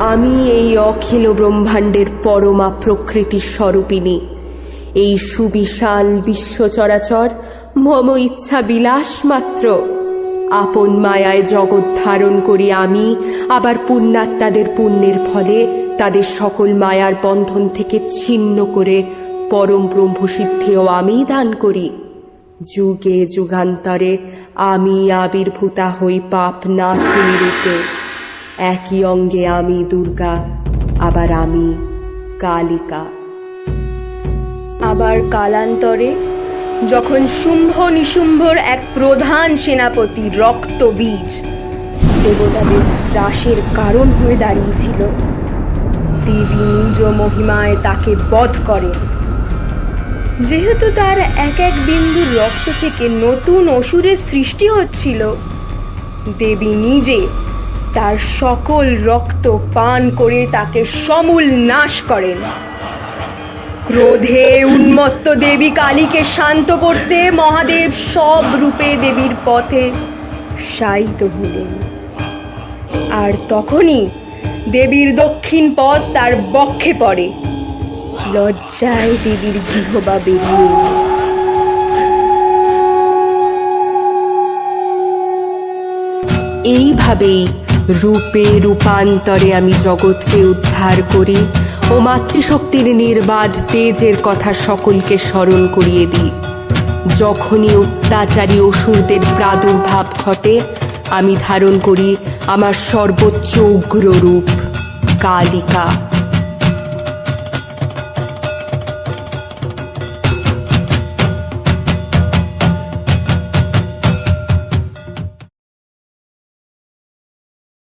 আমি এই অখিল ব্রহ্মাণ্ডের পরমা প্রকৃতি স্বরূপিণী। এই সুবিশাল বিশ্ব চরাচর মম ইচ্ছা বিলাস মাত্র। আপন মায়ায় জগৎ ধারণ করি আমি, আবার পুণ্যাত্মাদের পুণ্যের ফলে তাদের সকল মায়ার বন্ধন থেকে ছিন্ন করে পরম ব্রহ্মসিদ্ধিও আমি দান করি। যুগে যুগান্তরে আমি আবির্ভূতা হই পাপ নাশিনী রূপে। একই অঙ্গে আমি দুর্গা, আবার আমি কালিকা। আবার কালান্তরে যখন শুম্ভ নিশুম্ভর এক প্রধান সেনাপতি রক্তবীজ দেবতাদের ত্রাসের কারণ হয়ে দাঁড়িয়েছিল, দেবী নিজ মহিমায় তাকে বধ করেন। যেহেতু তার এক এক বিন্দু রক্ত থেকে নতুন অসুরের সৃষ্টি হচ্ছিল, দেবী নিজে তার সকল রক্ত পান করে তাকে সমূল নাশ করেন। ক্রোধে উন্মত্ত দেবী কালীকে শান্ত করতে মহাদেব সব রূপে দেবীর পথে শায়িত হলেন। আর তখনই দেবীর দক্ষিণ পথ তার বক্ষে পড়ে। লজ্জায় দেবীর জিহ্বা বেরিয়ে এলো। এইভাবেই রূপে রূপান্তরে আমি জগৎকে উদ্ধার করি ও মাতৃশক্তির নির্বাধ তেজের কথা সকলকে স্মরণ করিয়ে দিই। যখনই অত্যাচারী অসুরদের প্রাদুর্ভাব ঘটে, আমি ধারণ করি আমার সর্বোচ্চ উগ্র রূপ কালিকা।